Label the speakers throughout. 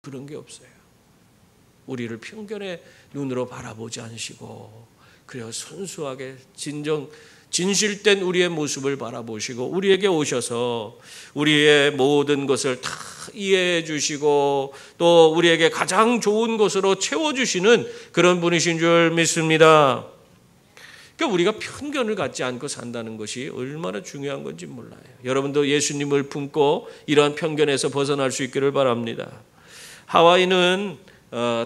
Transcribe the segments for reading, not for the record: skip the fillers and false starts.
Speaker 1: 그런 게 없어요. 우리를 편견의 눈으로 바라보지 않으시고 그래야 순수하게 진실된 우리의 모습을 바라보시고 우리에게 오셔서 우리의 모든 것을 다 이해해 주시고 또 우리에게 가장 좋은 것으로 채워주시는 그런 분이신 줄 믿습니다. 그러니까 우리가 편견을 갖지 않고 산다는 것이 얼마나 중요한 건지 몰라요. 여러분도 예수님을 품고 이러한 편견에서 벗어날 수 있기를 바랍니다. 하와이는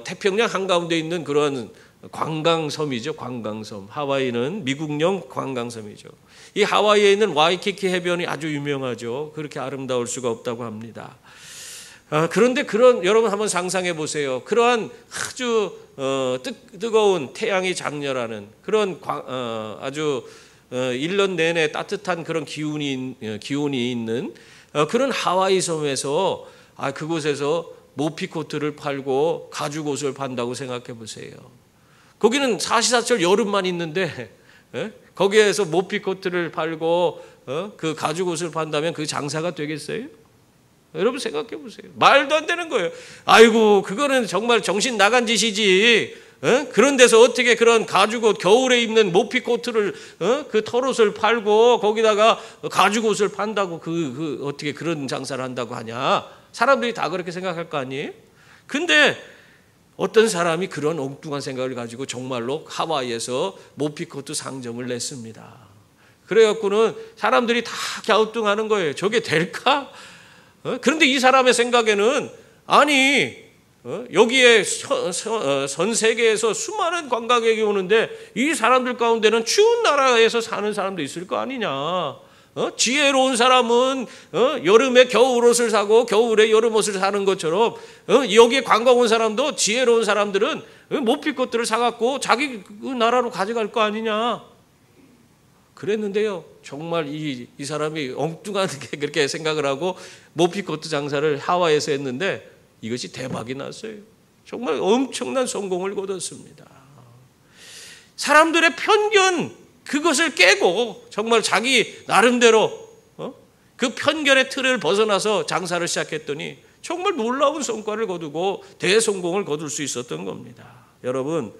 Speaker 1: 태평양 한가운데 있는 그런 관광섬이죠. 관광섬. 하와이는 미국령 관광섬이죠. 이 하와이에 있는 와이키키 해변이 아주 유명하죠. 그렇게 아름다울 수가 없다고 합니다. 그런데 여러분 한번 상상해 보세요. 그러한 아주 뜨거운 태양이 장렬하는 그런 아주 1년 내내 따뜻한 그런 기온이 있는 그런 하와이 섬에서 그곳에서 모피코트를 팔고 가죽 옷을 판다고 생각해 보세요. 거기는 사시사철 여름만 있는데 거기에서 모피코트를 팔고 그 가죽 옷을 판다면 그 장사가 되겠어요? 여러분 생각해 보세요. 말도 안 되는 거예요. 아이고 그거는 정말 정신 나간 짓이지. 그런 데서 어떻게 그런 가죽옷 겨울에 입는 모피코트를 그 털옷을 팔고 거기다가 가죽옷을 판다고 그 어떻게 그런 장사를 한다고 하냐. 사람들이 다 그렇게 생각할 거 아니에요? 근데 어떤 사람이 그런 엉뚱한 생각을 가지고 정말로 하와이에서 모피코트 상점을 냈습니다. 그래갖고는 사람들이 다 갸우뚱하는 거예요. 저게 될까? 그런데 이 사람의 생각에는 아니 여기에 전 세계에서 수많은 관광객이 오는데 이 사람들 가운데는 추운 나라에서 사는 사람도 있을 거 아니냐. 지혜로운 사람은 여름에 겨울옷을 사고 겨울에 여름옷을 사는 것처럼 여기에 관광 온 사람도 지혜로운 사람들은 모피코트를 사갖고 자기 그 나라로 가져갈 거 아니냐. 그랬는데요. 정말 이 사람이 엉뚱하게 그렇게 생각을 하고 모피코트 장사를 하와이에서 했는데 이것이 대박이 났어요. 정말 엄청난 성공을 거뒀습니다. 사람들의 편견 그것을 깨고 정말 자기 나름대로 그 편견의 틀을 벗어나서 장사를 시작했더니 정말 놀라운 성과를 거두고 대성공을 거둘 수 있었던 겁니다. 여러분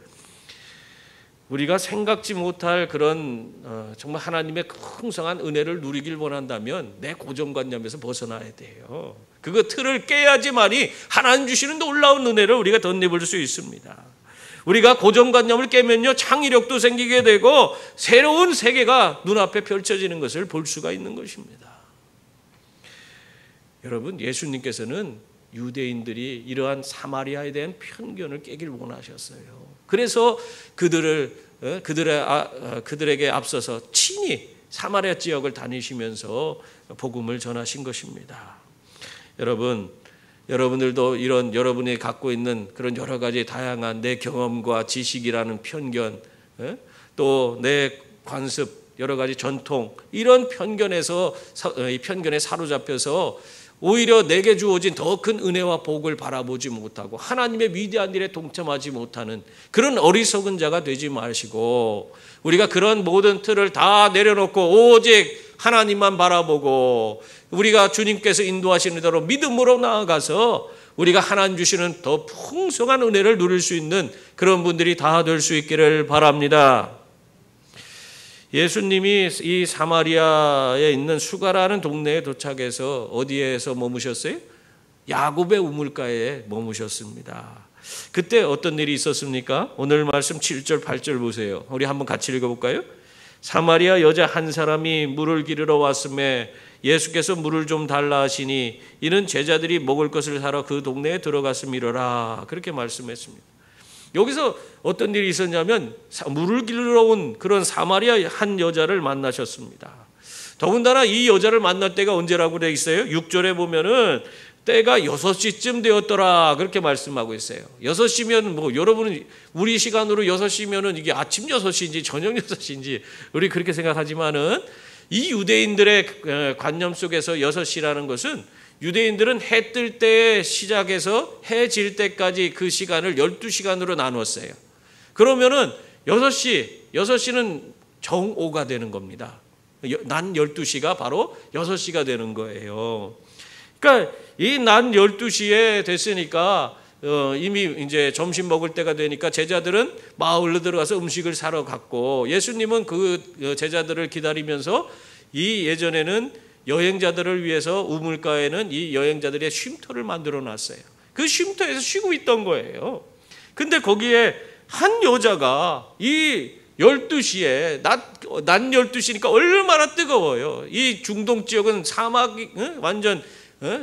Speaker 1: 우리가 생각지 못할 그런 정말 하나님의 풍성한 은혜를 누리길 원한다면 내 고정관념에서 벗어나야 돼요. 그거 틀을 깨야지만이 하나님 주시는 놀라운 은혜를 우리가 덧입을 수 있습니다. 우리가 고정관념을 깨면요 창의력도 생기게 되고 새로운 세계가 눈앞에 펼쳐지는 것을 볼 수가 있는 것입니다. 여러분 예수님께서는 유대인들이 이러한 사마리아에 대한 편견을 깨길 원하셨어요. 그래서 그들에게 앞서서 친히 사마리아 지역을 다니시면서 복음을 전하신 것입니다. 여러분들도 이런 여러분이 갖고 있는 그런 여러 가지 다양한 내 경험과 지식이라는 편견, 또 내 관습, 여러 가지 전통 이런 편견에 사로잡혀서 오히려 내게 주어진 더 큰 은혜와 복을 바라보지 못하고 하나님의 위대한 일에 동참하지 못하는 그런 어리석은 자가 되지 마시고 우리가 그런 모든 틀을 다 내려놓고 오직 하나님만 바라보고 우리가 주님께서 인도하시는 대로 믿음으로 나아가서 우리가 하나님 주시는 더 풍성한 은혜를 누릴 수 있는 그런 분들이 다 될 수 있기를 바랍니다. 예수님이 이 사마리아에 있는 수가라는 동네에 도착해서 어디에서 머무셨어요? 야곱의 우물가에 머무셨습니다. 그때 어떤 일이 있었습니까? 오늘 말씀 7절 8절 보세요. 우리 한번 같이 읽어볼까요? 사마리아 여자 한 사람이 물을 기르러 왔음에 예수께서 물을 좀 달라 하시니 이는 제자들이 먹을 것을 사러 그 동네에 들어갔음이로라. 그렇게 말씀했습니다. 여기서 어떤 일이 있었냐면 물을 기르러 온 그런 사마리아 한 여자를 만나셨습니다. 더군다나 이 여자를 만날 때가 언제라고 되어 있어요? 6절에 보면은 때가 6시쯤 되었더라 그렇게 말씀하고 있어요. 6시면 뭐 여러분은 우리 시간으로 6시면은 이게 아침 6시인지 저녁 6시인지 우리 그렇게 생각하지만은 이 유대인들의 관념 속에서 6시라는 것은 유대인들은 해 뜰 때 시작해서 해 질 때까지 그 시간을 12시간으로 나눴어요. 그러면은 6시는 정오가 되는 겁니다. 난 12시가 바로 6시가 되는 거예요. 그러니까 이 낮 12시에 됐으니까 이미 이제 점심 먹을 때가 되니까 제자들은 마을로 들어가서 음식을 사러 갔고, 예수님은 그 제자들을 기다리면서 이 예전에는 여행자들을 위해서 우물가에는 이 여행자들의 쉼터를 만들어 놨어요. 그 쉼터에서 쉬고 있던 거예요. 근데 거기에 한 여자가 이 12시에 낮 12시니까 얼마나 뜨거워요. 이 중동 지역은 사막이 완전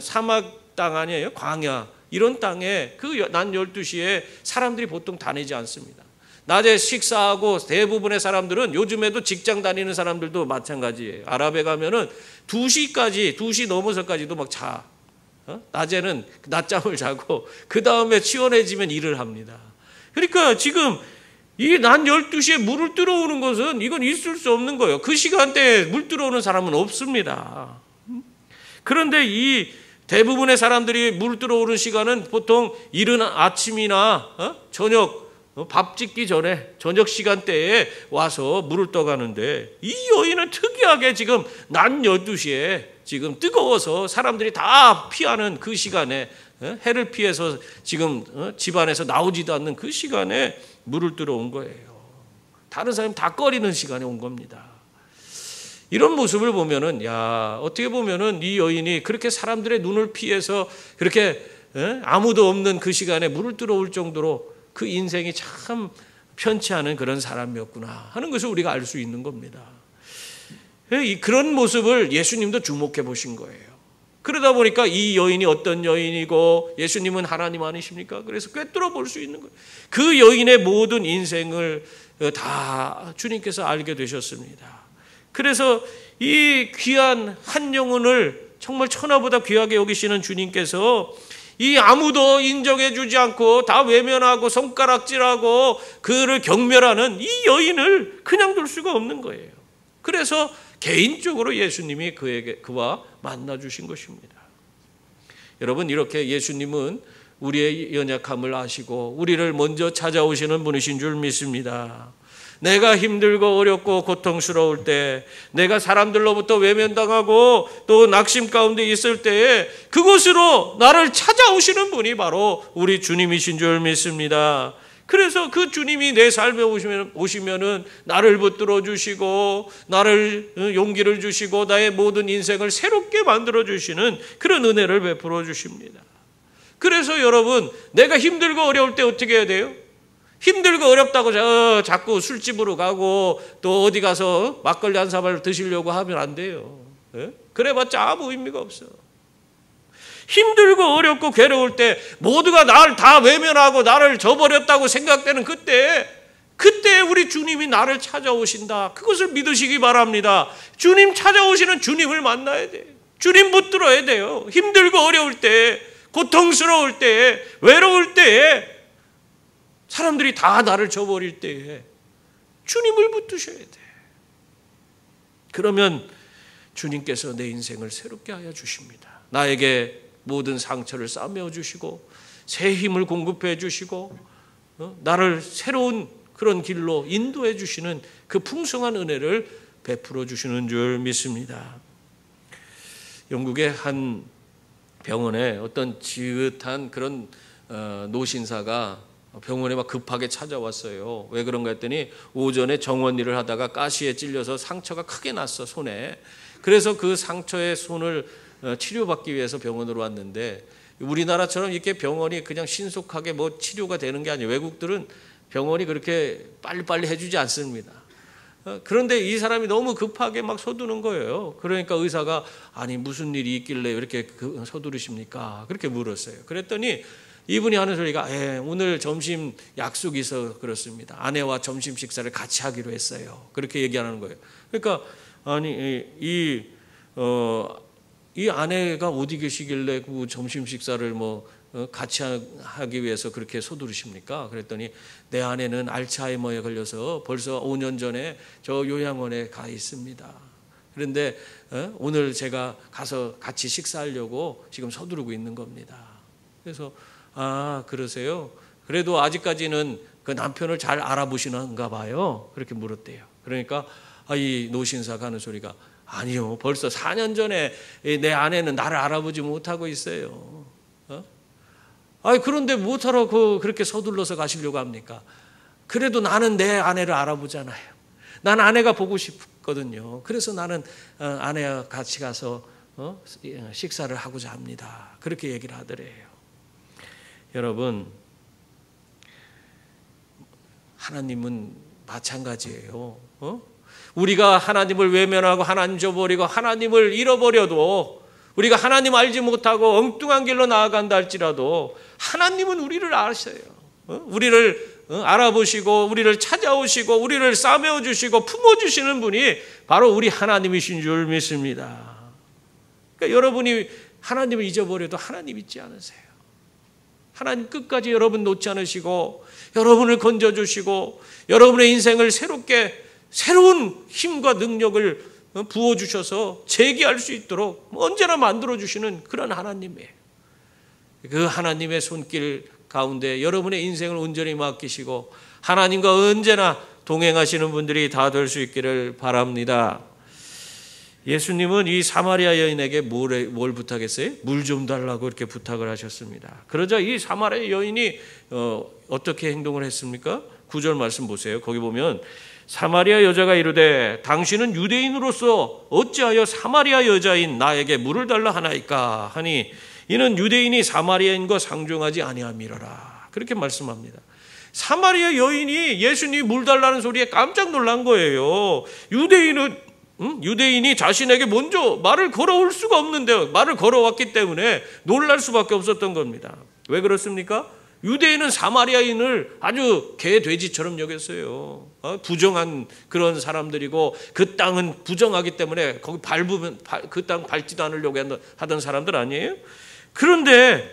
Speaker 1: 사막 땅 아니에요. 광야. 이런 땅에 그 낮 12시에 사람들이 보통 다니지 않습니다. 낮에 식사하고 대부분의 사람들은, 요즘에도 직장 다니는 사람들도 마찬가지예요. 아랍에 가면은 2시까지, 2시 넘어서까지도 막 자. 낮에는 낮잠을 자고 그 다음에 치원해지면 일을 합니다. 그러니까 지금 이 낮 12시에 물을 들어오는 것은 이건 있을 수 없는 거예요. 그 시간대에 물 들어오는 사람은 없습니다. 그런데 이 대부분의 사람들이 물 들어오는 시간은 보통 이른 아침이나 저녁 밥 짓기 전에 저녁 시간대에 와서 물을 떠가는데, 이 여인은 특이하게 지금 낮 12시에 지금 뜨거워서 사람들이 다 피하는 그 시간에, 해를 피해서 지금 집안에서 나오지도 않는 그 시간에 물을 들어온 거예요. 다른 사람이 다 꺼리는 시간에 온 겁니다. 이런 모습을 보면은, 야, 어떻게 보면은 이 여인이 그렇게 사람들의 눈을 피해서 그렇게 아무도 없는 그 시간에 물을 들어올 정도로 그 인생이 참 편치 않은 그런 사람이었구나 하는 것을 우리가 알 수 있는 겁니다. 그런 모습을 예수님도 주목해 보신 거예요. 그러다 보니까 이 여인이 어떤 여인이고 예수님은 하나님 아니십니까? 그래서 꿰뚫어 볼 수 있는 거예요. 그 여인의 모든 인생을 다 주님께서 알게 되셨습니다. 그래서 이 귀한 한 영혼을 정말 천하보다 귀하게 여기시는 주님께서 이 아무도 인정해 주지 않고 다 외면하고 손가락질하고 그를 경멸하는 이 여인을 그냥 둘 수가 없는 거예요. 그래서 개인적으로 예수님이 그와 만나 주신 것입니다. 여러분, 이렇게 예수님은 우리의 연약함을 아시고 우리를 먼저 찾아오시는 분이신 줄 믿습니다. 내가 힘들고 어렵고 고통스러울 때, 내가 사람들로부터 외면당하고 또 낙심 가운데 있을 때에 그곳으로 나를 찾아오시는 분이 바로 우리 주님이신 줄 믿습니다. 그래서 그 주님이 내 삶에 오시면은 나를 붙들어 주시고 나를 용기를 주시고 나의 모든 인생을 새롭게 만들어 주시는 그런 은혜를 베풀어 주십니다. 그래서 여러분, 내가 힘들고 어려울 때 어떻게 해야 돼요? 힘들고 어렵다고 자꾸 술집으로 가고 또 어디 가서 막걸리 한 사발 드시려고 하면 안 돼요. 그래봤자 아무 의미가 없어. 힘들고 어렵고 괴로울 때 모두가 나를 다 외면하고 나를 저버렸다고 생각되는 그때 우리 주님이 나를 찾아오신다. 그것을 믿으시기 바랍니다. 주님 찾아오시는 주님을 만나야 돼요. 주님 붙들어야 돼요. 힘들고 어려울 때, 고통스러울 때, 외로울 때에, 사람들이 다 나를 저버릴 때에 주님을 붙드셔야 돼. 그러면 주님께서 내 인생을 새롭게 하여 주십니다. 나에게 모든 상처를 싸매어 주시고 새 힘을 공급해 주시고 나를 새로운 그런 길로 인도해 주시는 그 풍성한 은혜를 베풀어 주시는 줄 믿습니다. 영국의 한 병원에 어떤 지긋한 그런 노신사가 병원에 막 급하게 찾아왔어요. 왜 그런가 했더니 오전에 정원 일을 하다가 가시에 찔려서 상처가 크게 났어, 손에. 그래서 그 상처의 손을 치료받기 위해서 병원으로 왔는데, 우리나라처럼 이렇게 병원이 그냥 신속하게 뭐 치료가 되는 게 아니에요. 외국들은 병원이 그렇게 빨리빨리 해주지 않습니다. 그런데 이 사람이 너무 급하게 막 서두는 거예요. 그러니까 의사가, 아니 무슨 일이 있길래 이렇게 서두르십니까? 그렇게 물었어요. 그랬더니 이분이 하는 소리가, 오늘 점심 약속이 있어 그렇습니다. 아내와 점심 식사를 같이 하기로 했어요. 그렇게 얘기하는 거예요. 그러니까 아니 이 아내가 어디 계시길래 그 점심 식사를 뭐 같이 하기 위해서 그렇게 서두르십니까? 그랬더니 내 아내는 알츠하이머에 걸려서 벌써 5년 전에 저 요양원에 가 있습니다. 그런데 오늘 제가 가서 같이 식사하려고 지금 서두르고 있는 겁니다. 그래서 그러세요? 그래도 아직까지는 그 남편을 잘 알아보시는가 봐요. 그렇게 물었대요. 그러니까 이 노신사가 하는 소리가, 아니요. 벌써 4년 전에 내 아내는 나를 알아보지 못하고 있어요. 그런데 못하러 그렇게 서둘러서 가시려고 합니까? 그래도 나는 내 아내를 알아보잖아요. 난 아내가 보고 싶거든요. 그래서 나는 아내와 같이 가서 식사를 하고자 합니다. 그렇게 얘기를 하더래요. 여러분, 하나님은 마찬가지예요. 우리가 하나님을 외면하고 하나님 저버리고 하나님을 잃어버려도, 우리가 하나님 알지 못하고 엉뚱한 길로 나아간다 할지라도 하나님은 우리를 아셔요. 우리를 알아보시고 우리를 찾아오시고 우리를 싸매어주시고 품어주시는 분이 바로 우리 하나님이신 줄 믿습니다. 그러니까 여러분이 하나님을 잊어버려도 하나님 잊지 않으세요. 하나님 끝까지 여러분 놓지 않으시고 여러분을 건져주시고 여러분의 인생을 새로운 힘과 능력을 부어주셔서 재기할 수 있도록 언제나 만들어주시는 그런 하나님이에요. 그 하나님의 손길 가운데 여러분의 인생을 온전히 맡기시고 하나님과 언제나 동행하시는 분들이 다 될 수 있기를 바랍니다. 예수님은 이 사마리아 여인에게 뭘 부탁했어요? 물 좀 달라고 이렇게 부탁을 하셨습니다. 그러자 이 사마리아 여인이 어떻게 행동을 했습니까? 9절 말씀 보세요. 거기 보면 사마리아 여자가 이르되 당신은 유대인으로서 어찌하여 사마리아 여자인 나에게 물을 달라 하나이까 하니 이는 유대인이 사마리아인과 상종하지 아니함이로라. 그렇게 말씀합니다. 사마리아 여인이 예수님이 물 달라는 소리에 깜짝 놀란 거예요. 유대인이 자신에게 먼저 말을 걸어올 수가 없는데 말을 걸어왔기 때문에 놀랄 수밖에 없었던 겁니다. 왜 그렇습니까? 유대인은 사마리아인을 아주 개 돼지처럼 여겼어요. 부정한 그런 사람들이고 그 땅은 부정하기 때문에 거기 밟으면 그 땅 밟지도 않으려고 하던 사람들 아니에요? 그런데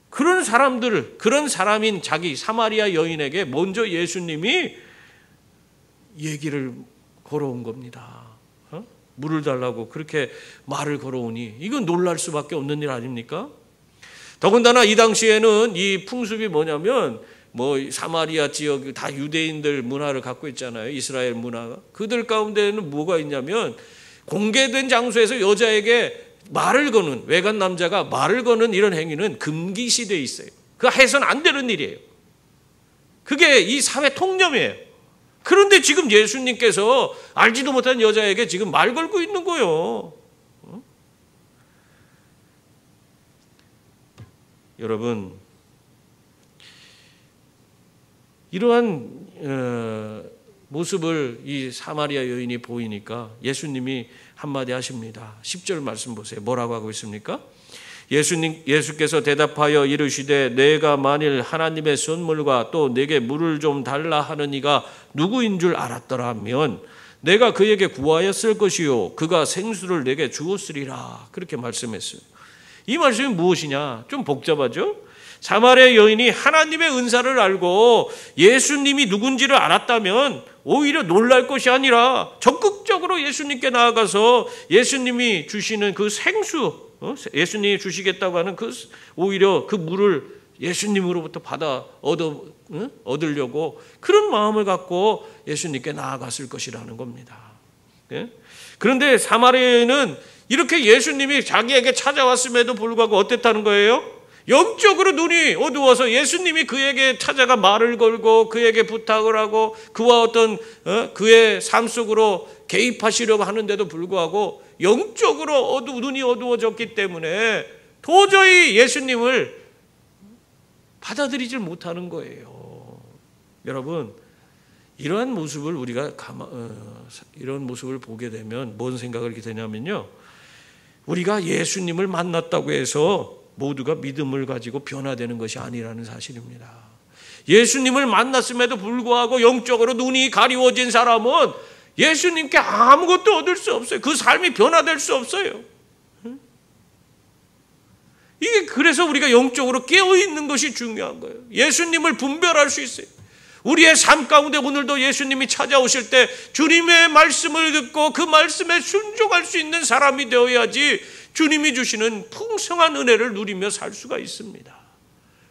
Speaker 1: 그런 사람인 자기 사마리아 여인에게 먼저 예수님이 얘기를 걸어온 겁니다. 물을 달라고 그렇게 말을 걸어오니 이건 놀랄 수밖에 없는 일 아닙니까? 더군다나 이 당시에는 이 풍습이 뭐냐면 사마리아 지역 다 유대인들 문화를 갖고 있잖아요. 이스라엘 문화가. 그들 가운데는 뭐가 있냐면 공개된 장소에서 여자에게 말을 거는, 외간 남자가 말을 거는 이런 행위는 금기시되어 있어요. 그거 해서는 안 되는 일이에요. 그게 이 사회 통념이에요. 그런데 지금 예수님께서 알지도 못한 여자에게 지금 말 걸고 있는 거예요. 여러분, 이러한 모습을 이 사마리아 여인이 보이니까 예수님이 한마디 하십니다. 10절 말씀 보세요. 뭐라고 하고 있습니까? 예수께서 대답하여 이르시되 내가 만일 하나님의 선물과 또 내게 물을 좀 달라 하는 이가 누구인 줄 알았더라 하면 내가 그에게 구하였을 것이요 그가 생수를 내게 주었으리라. 그렇게 말씀했어요. 이 말씀이 무엇이냐? 좀 복잡하죠? 사마리아 여인이 하나님의 은사를 알고 예수님이 누군지를 알았다면 오히려 놀랄 것이 아니라 적극적으로 예수님께 나아가서 예수님이 주시는 그 생수, 예수님이 주시겠다고 하는 오히려 그 물을 예수님으로부터 받아 얻으려고 그런 마음을 갖고 예수님께 나아갔을 것이라는 겁니다. 그런데 사마리아인은 이렇게 예수님이 자기에게 찾아왔음에도 불구하고 어땠다는 거예요? 영적으로 눈이 어두워서 예수님이 그에게 찾아가 말을 걸고 그에게 부탁을 하고 그와 어떤 그의 삶 속으로 개입하시려고 하는데도 불구하고 영적으로 눈이 어두워졌기 때문에 도저히 예수님을 받아들이질 못하는 거예요. 여러분, 이러한 모습을 우리가 이런 모습을 보게 되면 뭔 생각을 하게 되냐면요, 우리가 예수님을 만났다고 해서 모두가 믿음을 가지고 변화되는 것이 아니라는 사실입니다. 예수님을 만났음에도 불구하고 영적으로 눈이 가리워진 사람은 예수님께 아무것도 얻을 수 없어요. 그 삶이 변화될 수 없어요. 이게 그래서 우리가 영적으로 깨어있는 것이 중요한 거예요. 예수님을 분별할 수 있어요. 우리의 삶 가운데 오늘도 예수님이 찾아오실 때 주님의 말씀을 듣고 그 말씀에 순종할 수 있는 사람이 되어야지 주님이 주시는 풍성한 은혜를 누리며 살 수가 있습니다.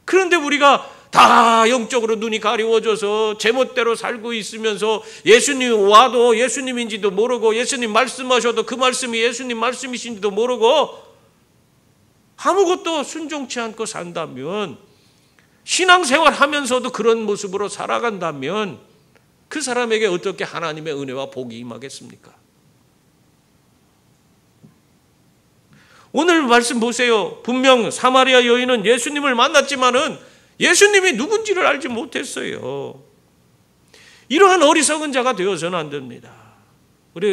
Speaker 1: 그런데 우리가 다 영적으로 눈이 가리워져서 제멋대로 살고 있으면서 예수님 와도 예수님인지도 모르고 예수님 말씀하셔도 그 말씀이 예수님 말씀이신지도 모르고 아무것도 순종치 않고 산다면, 신앙생활 하면서도 그런 모습으로 살아간다면 그 사람에게 어떻게 하나님의 은혜와 복이 임하겠습니까? 오늘 말씀 보세요. 분명 사마리아 여인은 예수님을 만났지만은 예수님이 누군지를 알지 못했어요. 이러한 어리석은 자가 되어서는 안 됩니다.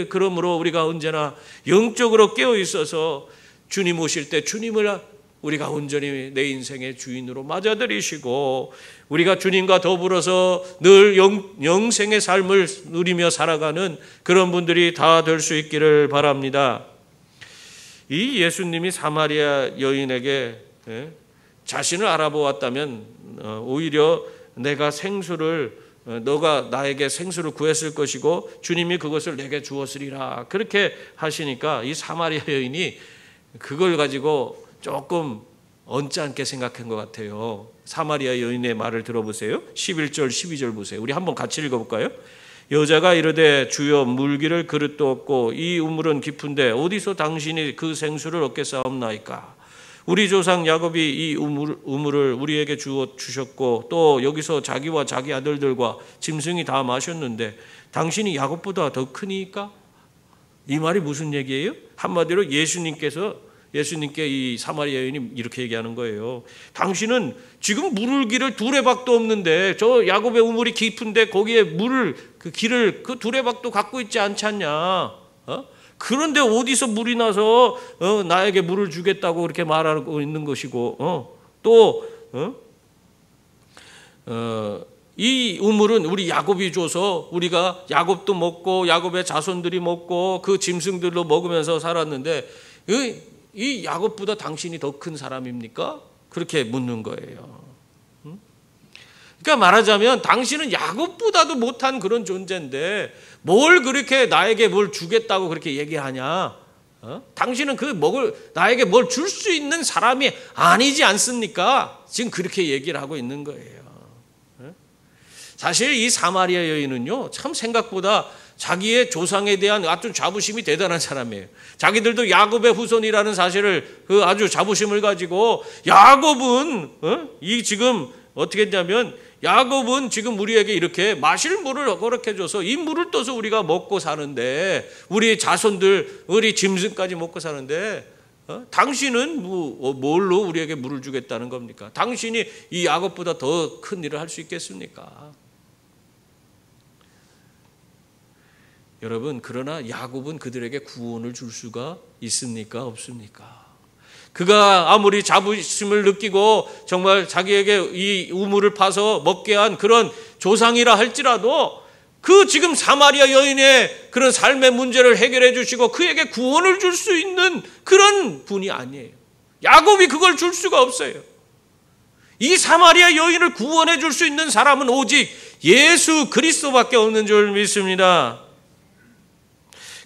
Speaker 1: 그러므로 우리가 언제나 영적으로 깨어 있어서 주님 오실 때 주님을 우리가 온전히 내 인생의 주인으로 맞아들이시고 우리가 주님과 더불어서 늘 영생의 삶을 누리며 살아가는 그런 분들이 다 될 수 있기를 바랍니다. 이 예수님이 사마리아 여인에게 자신을 알아보았다면 오히려 내가 너가 나에게 생수를 구했을 것이고 주님이 그것을 내게 주었으리라 그렇게 하시니까 이 사마리아 여인이 그걸 가지고 조금 언짢게 생각한 것 같아요. 사마리아 여인의 말을 들어보세요. 11절 12절 보세요. 우리 한번 같이 읽어볼까요? 여자가 이르되 주여 물기를 그릇도 없고 이 우물은 깊은데 어디서 당신이 그 생수를 얻겠사옵나이까? 우리 조상 야곱이 이 우물을 우리에게 주셨고 또 여기서 자기와 자기 아들들과 짐승이 다 마셨는데 당신이 야곱보다 더 크니까? 이 말이 무슨 얘기예요? 한마디로 예수님께 이 사마리아 여인이 이렇게 얘기하는 거예요. 당신은 지금 물을 길을 두레박도 없는데 저 야곱의 우물이 깊은데 거기에 그 길을 그 두레박도 갖고 있지 않지 않냐? 그런데 어디서 물이 나서 나에게 물을 주겠다고 그렇게 말하고 있는 것이고 이 우물은 우리 야곱이 줘서 우리가 야곱도 먹고 야곱의 자손들이 먹고 그 짐승들도 먹으면서 살았는데 이 야곱보다 당신이 더 큰 사람입니까? 그렇게 묻는 거예요. 그러니까 말하자면 당신은 야곱보다도 못한 그런 존재인데 뭘 그렇게 나에게 뭘 주겠다고 그렇게 얘기하냐? 당신은 나에게 뭘 줄 수 있는 사람이 아니지 않습니까? 지금 그렇게 얘기를 하고 있는 거예요. 사실 이 사마리아 여인은요, 참 생각보다 자기의 조상에 대한 아주 자부심이 대단한 사람이에요. 자기들도 야곱의 후손이라는 사실을 아주 자부심을 가지고 야곱은 지금 어떻게 했냐면 야곱은 지금 우리에게 이렇게 마실 물을 허락해줘서 이 물을 떠서 우리가 먹고 사는데 우리 자손들 우리 짐승까지 먹고 사는데 당신은 뭘로 우리에게 물을 주겠다는 겁니까? 당신이 이 야곱보다 더 큰 일을 할 수 있겠습니까? 여러분, 그러나 야곱은 그들에게 구원을 줄 수가 있습니까? 없습니까? 그가 아무리 자부심을 느끼고 정말 자기에게 이 우물을 파서 먹게 한 그런 조상이라 할지라도 그 지금 사마리아 여인의 그런 삶의 문제를 해결해 주시고 그에게 구원을 줄 수 있는 그런 분이 아니에요. 야곱이 그걸 줄 수가 없어요. 이 사마리아 여인을 구원해 줄 수 있는 사람은 오직 예수 그리스도밖에 없는 줄 믿습니다.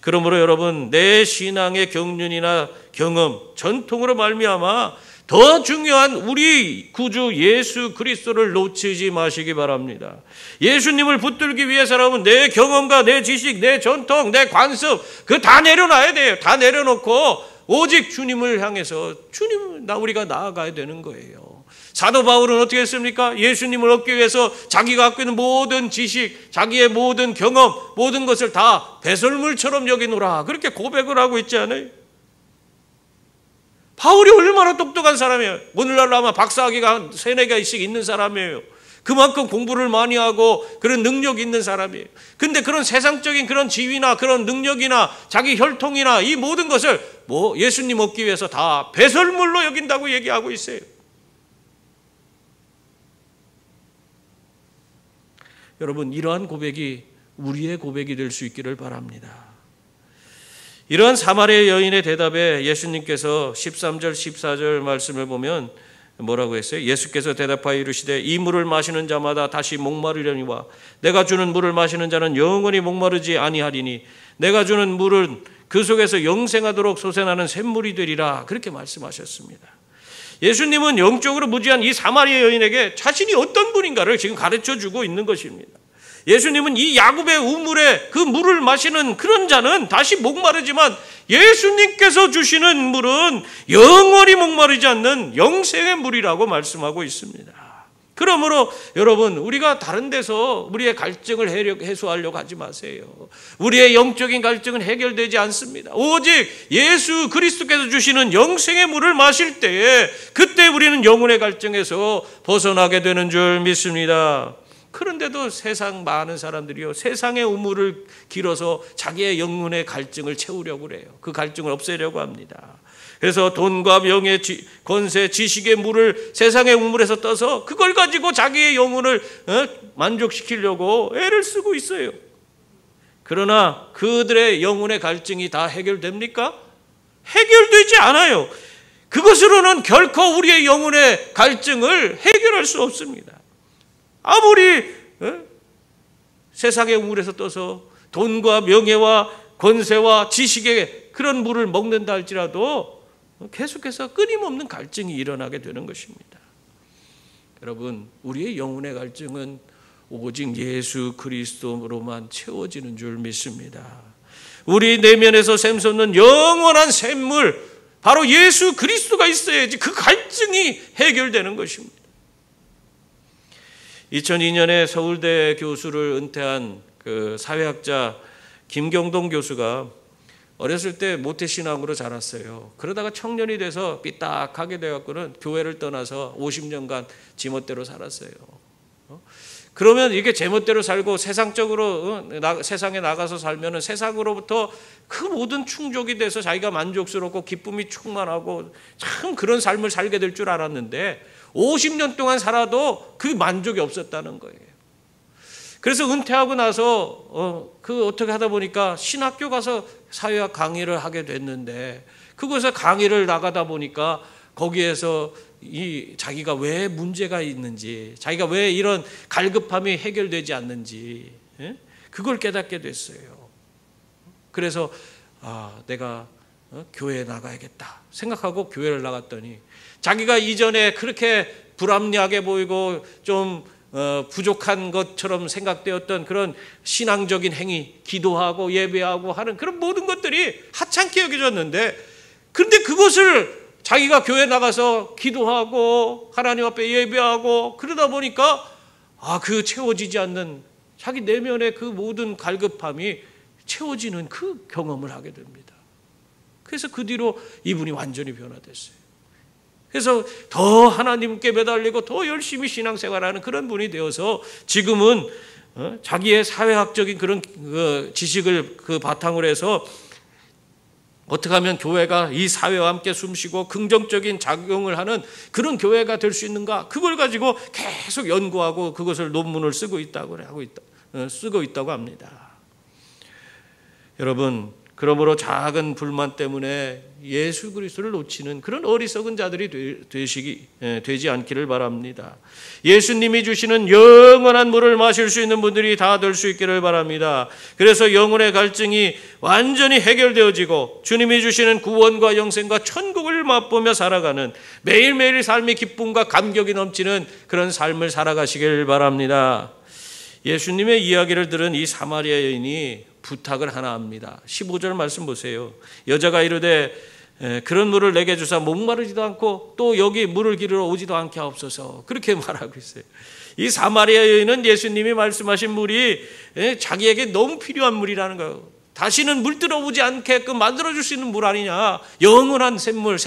Speaker 1: 그러므로 여러분, 내 신앙의 경륜이나 경험, 전통으로 말미암아 더 중요한 우리 구주 예수 그리스도를 놓치지 마시기 바랍니다. 예수님을 붙들기 위해서라면 내 경험과 내 지식, 내 전통, 내 관습 그거 다 내려놔야 돼요. 다 내려놓고 오직 주님을 향해서 우리가 나아가야 되는 거예요. 사도 바울은 어떻게 했습니까? 예수님을 얻기 위해서 자기가 갖고 있는 모든 지식, 자기의 모든 경험, 모든 것을 다 배설물처럼 여기노라 그렇게 고백을 하고 있지 않아요? 바울이 얼마나 똑똑한 사람이에요. 오늘날로 아마 박사학위가 한 3-4개씩 있는 사람이에요. 그만큼 공부를 많이 하고 그런 능력이 있는 사람이에요. 근데 그런 세상적인 그런 지위나 그런 능력이나 자기 혈통이나 이 모든 것을 예수님 얻기 위해서 다 배설물로 여긴다고 얘기하고 있어요. 여러분, 이러한 고백이 우리의 고백이 될 수 있기를 바랍니다. 이러한 사마리아 여인의 대답에 예수님께서 13절 14절 말씀을 보면 뭐라고 했어요? 예수께서 대답하여 이르시되 이 물을 마시는 자마다 다시 목마르려니와 내가 주는 물을 마시는 자는 영원히 목마르지 아니하리니 내가 주는 물은 그 속에서 영생하도록 솟아나는 샘물이 되리라 그렇게 말씀하셨습니다. 예수님은 영적으로 무지한 이 사마리아 여인에게 자신이 어떤 분인가를 지금 가르쳐주고 있는 것입니다. 예수님은 이 야곱의 우물에 그 물을 마시는 그런 자는 다시 목마르지만 예수님께서 주시는 물은 영원히 목마르지 않는 영생의 물이라고 말씀하고 있습니다. 그러므로 여러분, 우리가 다른 데서 우리의 갈증을 해소하려고 하지 마세요. 우리의 영적인 갈증은 해결되지 않습니다. 오직 예수 그리스도께서 주시는 영생의 물을 마실 때에 그때 우리는 영혼의 갈증에서 벗어나게 되는 줄 믿습니다. 그런데도 세상 많은 사람들이요, 세상의 우물을 길어서 자기의 영혼의 갈증을 채우려고 그래요. 그 갈증을 없애려고 합니다. 그래서 돈과 명예, 권세, 지식의 물을 세상의 우물에서 떠서 그걸 가지고 자기의 영혼을 만족시키려고 애를 쓰고 있어요. 그러나 그들의 영혼의 갈증이 다 해결됩니까? 해결되지 않아요. 그것으로는 결코 우리의 영혼의 갈증을 해결할 수 없습니다. 아무리 세상의 우물에서 떠서 돈과 명예와 권세와 지식의 그런 물을 먹는다 할지라도 계속해서 끊임없는 갈증이 일어나게 되는 것입니다. 여러분, 우리의 영혼의 갈증은 오직 예수 그리스도로만 채워지는 줄 믿습니다. 우리 내면에서 샘솟는 영원한 샘물, 바로 예수 그리스도가 있어야지 그 갈증이 해결되는 것입니다. 2002년에 서울대 교수를 은퇴한 그 사회학자 김경동 교수가 어렸을 때 모태신앙으로 자랐어요. 그러다가 청년이 돼서 삐딱하게 돼갖고는 교회를 떠나서 50년간 지멋대로 살았어요. 그러면 이게 제멋대로 살고 세상적으로 세상에 나가서 살면은 세상으로부터 그 모든 충족이 돼서 자기가 만족스럽고 기쁨이 충만하고 참 그런 삶을 살게 될 줄 알았는데 50년 동안 살아도 그 만족이 없었다는 거예요. 그래서 은퇴하고 나서 어떻게 하다 보니까 신학교 가서 사회학 강의를 하게 됐는데 그곳에 강의를 나가다 보니까 거기에서 자기가 왜 문제가 있는지, 자기가 왜 이런 갈급함이 해결되지 않는지 그걸 깨닫게 됐어요. 그래서 내가 교회에 나가야겠다 생각하고 교회를 나갔더니 자기가 이전에 그렇게 불합리하게 보이고 좀 부족한 것처럼 생각되었던 그런 신앙적인 행위, 기도하고 예배하고 하는 그런 모든 것들이 하찮게 여겨졌는데, 그런데 그것을 자기가 교회 나가서 기도하고 하나님 앞에 예배하고 그러다 보니까 그 채워지지 않는 자기 내면의 그 모든 갈급함이 채워지는 그 경험을 하게 됩니다. 그래서 그 뒤로 이분이 완전히 변화됐어요. 그래서 더 하나님께 매달리고 더 열심히 신앙생활하는 그런 분이 되어서 지금은 자기의 사회학적인 그런 지식을 바탕으로 해서 어떻게 하면 교회가 이 사회와 함께 숨쉬고 긍정적인 작용을 하는 그런 교회가 될 수 있는가, 그걸 가지고 계속 연구하고 그것을 논문을 쓰고 있다고 합니다. 여러분, 그러므로 작은 불만 때문에 예수 그리스도를 놓치는 그런 어리석은 자들이 되지 않기를 바랍니다. 예수님이 주시는 영원한 물을 마실 수 있는 분들이 다 될 수 있기를 바랍니다. 그래서 영혼의 갈증이 완전히 해결되어지고 주님이 주시는 구원과 영생과 천국을 맛보며 살아가는 매일매일 삶의 기쁨과 감격이 넘치는 그런 삶을 살아가시길 바랍니다. 예수님의 이야기를 들은 이 사마리아 여인이 부탁을 하나 합니다. 15절 말씀 보세요. 여자가 이르되 그런 물을 내게 주사 목마르지도 않고 또 여기 물을 기르러 오지도 않게 하옵소서. 그렇게 말하고 있어요. 이 사마리아 여인은 예수님이 말씀하신 물이 자기에게 너무 필요한 물이라는 거예요. 다시는 물 들어오지 않게끔 만들어줄 수 있는 물 아니냐, 영원한 샘물,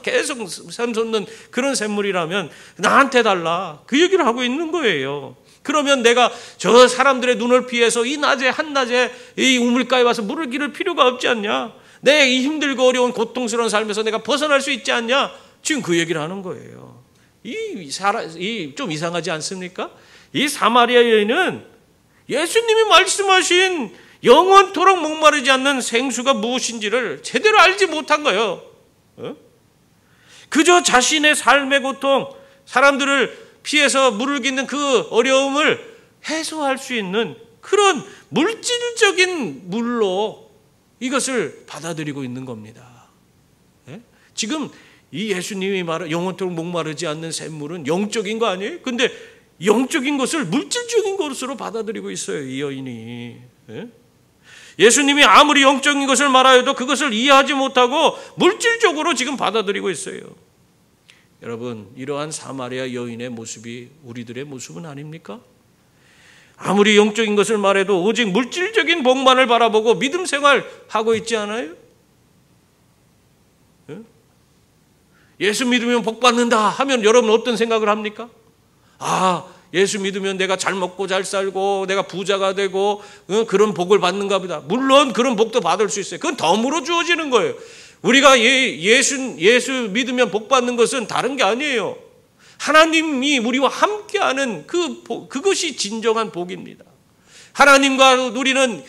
Speaker 1: 계속 샘솟는 그런 샘물이라면 나한테 달라, 그 얘기를 하고 있는 거예요. 그러면 내가 저 사람들의 눈을 피해서 이 낮에 한낮에 이 우물가에 와서 물을 기를 필요가 없지 않냐? 내 이 힘들고 어려운 고통스러운 삶에서 내가 벗어날 수 있지 않냐? 지금 그 얘기를 하는 거예요. 좀 이상하지 않습니까? 이 사마리아 여인은 예수님이 말씀하신 영원토록 목마르지 않는 생수가 무엇인지를 제대로 알지 못한 거예요. 그저 자신의 삶의 고통, 사람들을 피해서 물을 깃는 그 어려움을 해소할 수 있는 그런 물질적인 물로 이것을 받아들이고 있는 겁니다. 지금 이 예수님이 말한 영원토록 목마르지 않는 샘물은 영적인 거 아니에요? 근데 영적인 것을 물질적인 것으로 받아들이고 있어요, 이 여인이. 예수님이 아무리 영적인 것을 말하여도 그것을 이해하지 못하고 물질적으로 지금 받아들이고 있어요. 여러분, 이러한 사마리아 여인의 모습이 우리들의 모습은 아닙니까? 아무리 영적인 것을 말해도 오직 물질적인 복만을 바라보고 믿음 생활하고 있지 않아요? 예수 믿으면 복 받는다 하면 여러분 어떤 생각을 합니까? 예수 믿으면 내가 잘 먹고 잘 살고 내가 부자가 되고 그런 복을 받는가 보다. 물론 그런 복도 받을 수 있어요. 그건 덤으로 주어지는 거예요. 우리가 예수 믿으면 복 받는 것은 다른 게 아니에요. 하나님이 우리와 함께하는 그것이 진정한 복입니다. 하나님과 우리는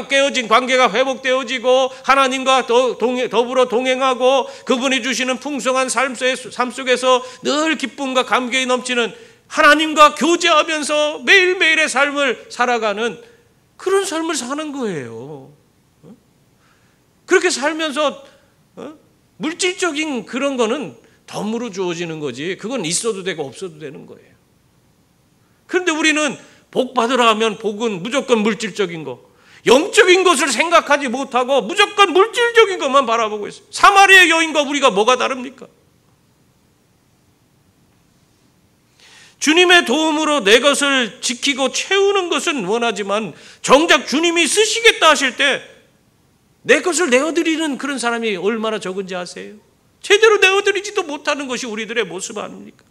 Speaker 1: 깨어진 관계가 회복되어지고 하나님과 더불어 동행하고 그분이 주시는 풍성한 삶 속에서 늘 기쁨과 감격이 넘치는 하나님과 교제하면서 매일매일의 삶을 살아가는 그런 삶을 사는 거예요. 그렇게 살면서 물질적인 그런 거는 덤으로 주어지는 거지. 그건 있어도 되고 없어도 되는 거예요. 그런데 우리는 복 받으라 하면 복은 무조건 물질적인 거, 영적인 것을 생각하지 못하고 무조건 물질적인 것만 바라보고 있어요. 사마리아 여인과 우리가 뭐가 다릅니까? 주님의 도움으로 내 것을 지키고 채우는 것은 원하지만 정작 주님이 쓰시겠다 하실 때 내 것을 내어드리는 그런 사람이 얼마나 적은지 아세요? 제대로 내어드리지도 못하는 것이 우리들의 모습 아닙니까?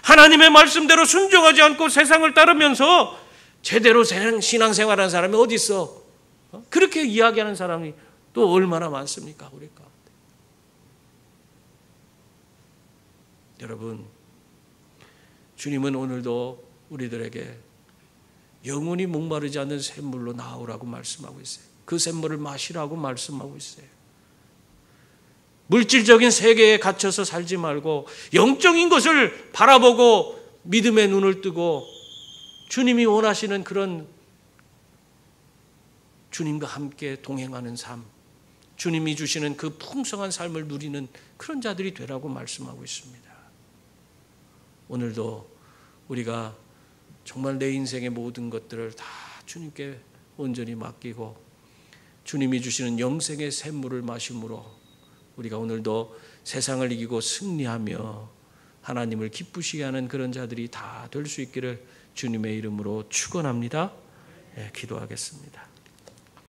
Speaker 1: 하나님의 말씀대로 순종하지 않고 세상을 따르면서 제대로 신앙생활하는 사람이 어디 있어? 그렇게 이야기하는 사람이 또 얼마나 많습니까? 우리 가운데. 여러분, 주님은 오늘도 우리들에게 영원히 목마르지 않는 샘물로 나오라고 말씀하고 있어요. 그 샘물을 마시라고 말씀하고 있어요. 물질적인 세계에 갇혀서 살지 말고 영적인 것을 바라보고 믿음의 눈을 뜨고 주님이 원하시는 그런 주님과 함께 동행하는 삶, 주님이 주시는 그 풍성한 삶을 누리는 그런 자들이 되라고 말씀하고 있습니다. 오늘도 우리가 정말 내 인생의 모든 것들을 다 주님께 온전히 맡기고 주님이 주시는 영생의 샘물을 마심으로 우리가 오늘도 세상을 이기고 승리하며 하나님을 기쁘시게 하는 그런 자들이 다 될 수 있기를 주님의 이름으로 축원합니다. 기도하겠습니다.